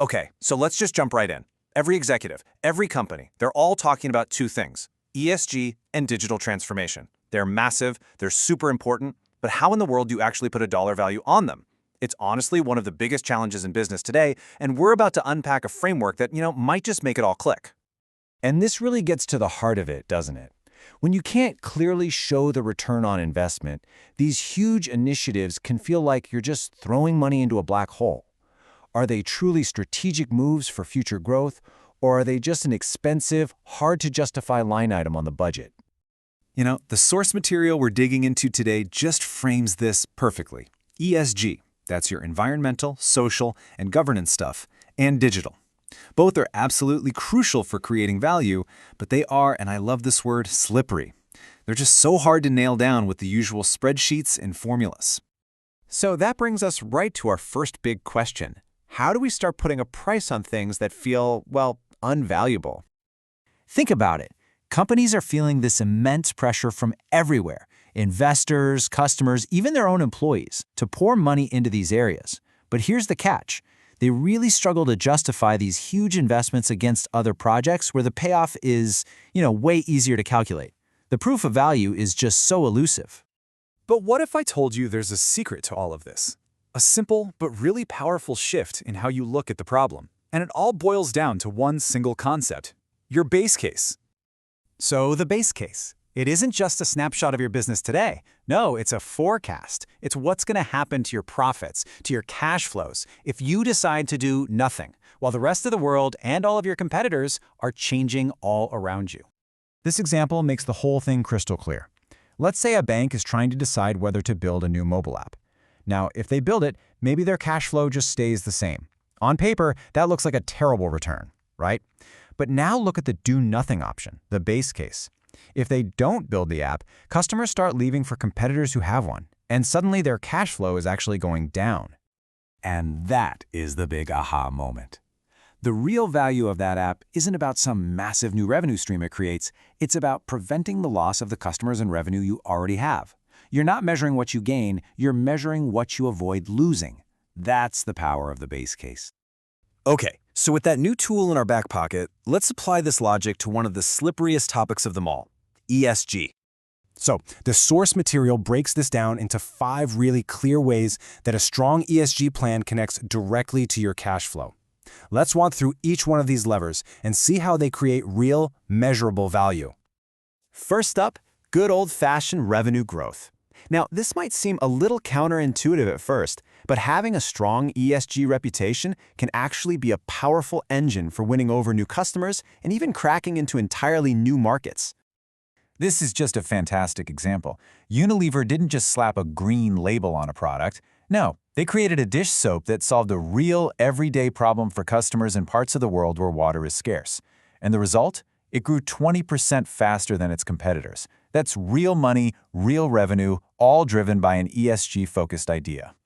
Okay, so let's just jump right in. Every executive, every company, they're all talking about two things: ESG and digital transformation. They're massive, they're super important, but how in the world do you actually put a dollar value on them? It's honestly one of the biggest challenges in business today, and we're about to unpack a framework that, might just make it all click. And this really gets to the heart of it, doesn't it? When you can't clearly show the return on investment, these huge initiatives can feel like you're just throwing money into a black hole. Are they truly strategic moves for future growth, or are they just an expensive, hard-to-justify line item on the budget? The source material we're digging into today just frames this perfectly. ESG, that's your environmental, social, and governance stuff, and digital. Both are absolutely crucial for creating value, but they are, and I love this word, slippery. They're just so hard to nail down with the usual spreadsheets and formulas. So that brings us right to our first big question. How do we start putting a price on things that feel, well, unvaluable? Think about it. Companies are feeling this immense pressure from everywhere, investors, customers, even their own employees, to pour money into these areas. But here's the catch. They really struggle to justify these huge investments against other projects where the payoff is, way easier to calculate. The proof of value is just so elusive. But what if I told you there's a secret to all of this? A simple but really powerful shift in how you look at the problem. And it all boils down to one single concept: your base case. So the base case. It isn't just a snapshot of your business today. No, it's a forecast. It's what's going to happen to your profits, to your cash flows, if you decide to do nothing, while the rest of the world and all of your competitors are changing all around you. This example makes the whole thing crystal clear. Let's say a bank is trying to decide whether to build a new mobile app. Now, if they build it, maybe their cash flow just stays the same. On paper, that looks like a terrible return, right? But now look at the do-nothing option, the base case. If they don't build the app, customers start leaving for competitors who have one, and suddenly their cash flow is actually going down. And that is the big aha moment. The real value of that app isn't about some massive new revenue stream it creates. It's about preventing the loss of the customers and revenue you already have. You're not measuring what you gain, you're measuring what you avoid losing. That's the power of the base case. Okay, so with that new tool in our back pocket, let's apply this logic to one of the slipperiest topics of them all: ESG. So, the source material breaks this down into 5 really clear ways that a strong ESG plan connects directly to your cash flow. Let's walk through each one of these levers and see how they create real, measurable value. First up, good old-fashioned revenue growth. Now, this might seem a little counterintuitive at first, but having a strong ESG reputation can actually be a powerful engine for winning over new customers and even cracking into entirely new markets. This is just a fantastic example. Unilever didn't just slap a green label on a product. No, they created a dish soap that solved a real, everyday problem for customers in parts of the world where water is scarce. And the result? It grew 20% faster than its competitors. That's real money, real revenue, all driven by an ESG-focused idea.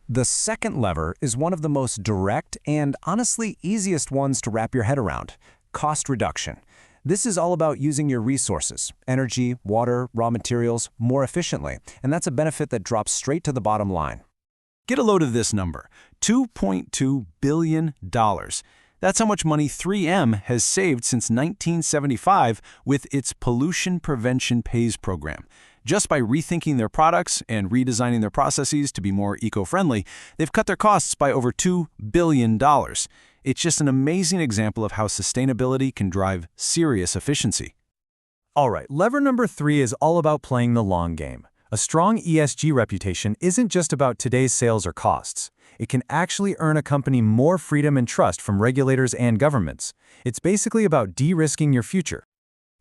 The second lever is one of the most direct and honestly easiest ones to wrap your head around: cost reduction. This is all about using your resources, energy, water, raw materials, more efficiently, and that's a benefit that drops straight to the bottom line. Get a load of this number: $2.2 billion. That's how much money 3M has saved since 1975 with its Pollution Prevention Pays program. Just by rethinking their products and redesigning their processes to be more eco-friendly, they've cut their costs by over $2 billion. It's just an amazing example of how sustainability can drive serious efficiency. All right, lever number 3 is all about playing the long game. A strong ESG reputation isn't just about today's sales or costs. It can actually earn a company more freedom and trust from regulators and governments. It's basically about de-risking your future.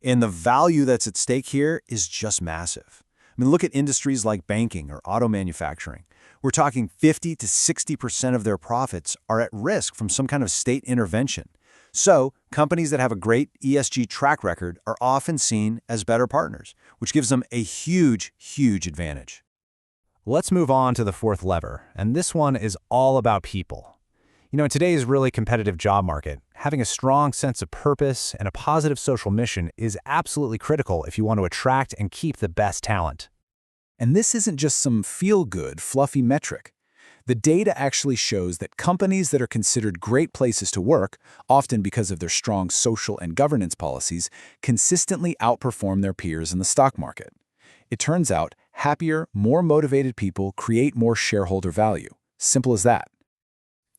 And the value that's at stake here is just massive. Look at industries like banking or auto manufacturing. We're talking 50 to 60% of their profits are at risk from some kind of state intervention. So, companies that have a great ESG track record are often seen as better partners, which gives them a huge, huge advantage. Let's move on to the fourth lever, and this one is all about people. In today's really competitive job market, having a strong sense of purpose and a positive social mission is absolutely critical if you want to attract and keep the best talent. And this isn't just some feel-good, fluffy metric. The data actually shows that companies that are considered great places to work, often because of their strong social and governance policies, consistently outperform their peers in the stock market. It turns out happier, more motivated people create more shareholder value. Simple as that.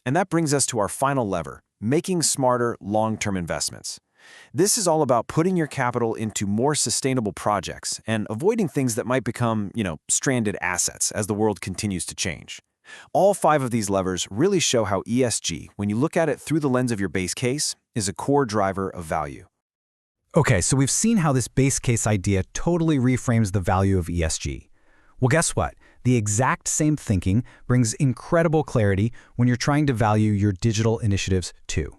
And that brings us to our final lever, making smarter long-term investments. This is all about putting your capital into more sustainable projects and avoiding things that might become, stranded assets as the world continues to change. All 5 of these levers really show how ESG, when you look at it through the lens of your base case, is a core driver of value. Okay, so we've seen how this base case idea totally reframes the value of ESG. Well, guess what? The exact same thinking brings incredible clarity when you're trying to value your digital initiatives too.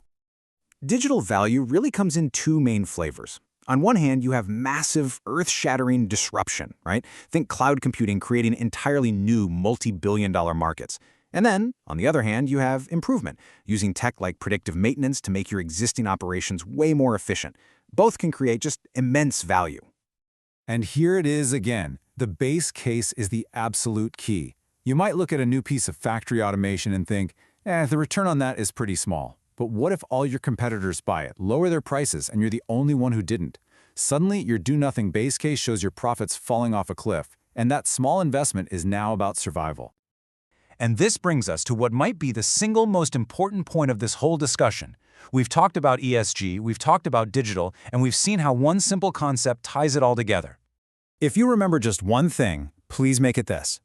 Digital value really comes in 2 main flavors. On one hand, you have massive, earth-shattering disruption, right? Think cloud computing creating entirely new multi-billion-dollar markets. And then, on the other hand, you have improvement, using tech like predictive maintenance to make your existing operations way more efficient. Both can create just immense value. And here it is again. The base case is the absolute key. You might look at a new piece of factory automation and think, the return on that is pretty small. But what if all your competitors buy it, lower their prices, and you're the only one who didn't? Suddenly, your do-nothing base case shows your profits falling off a cliff, and that small investment is now about survival. And this brings us to what might be the single most important point of this whole discussion. We've talked about ESG, we've talked about digital, and we've seen how one simple concept ties it all together. If you remember just one thing, please make it this.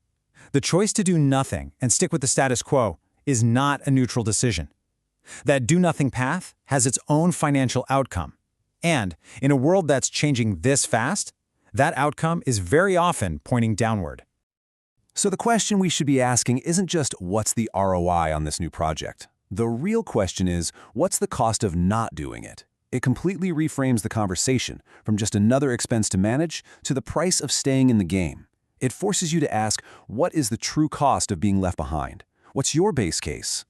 The choice to do nothing and stick with the status quo is not a neutral decision. That do-nothing path has its own financial outcome. And in a world that's changing this fast, that outcome is very often pointing downward. So the question we should be asking isn't just what's the ROI on this new project. The real question is, what's the cost of not doing it? It completely reframes the conversation from just another expense to manage to the price of staying in the game. It forces you to ask, what is the true cost of being left behind? What's your base case?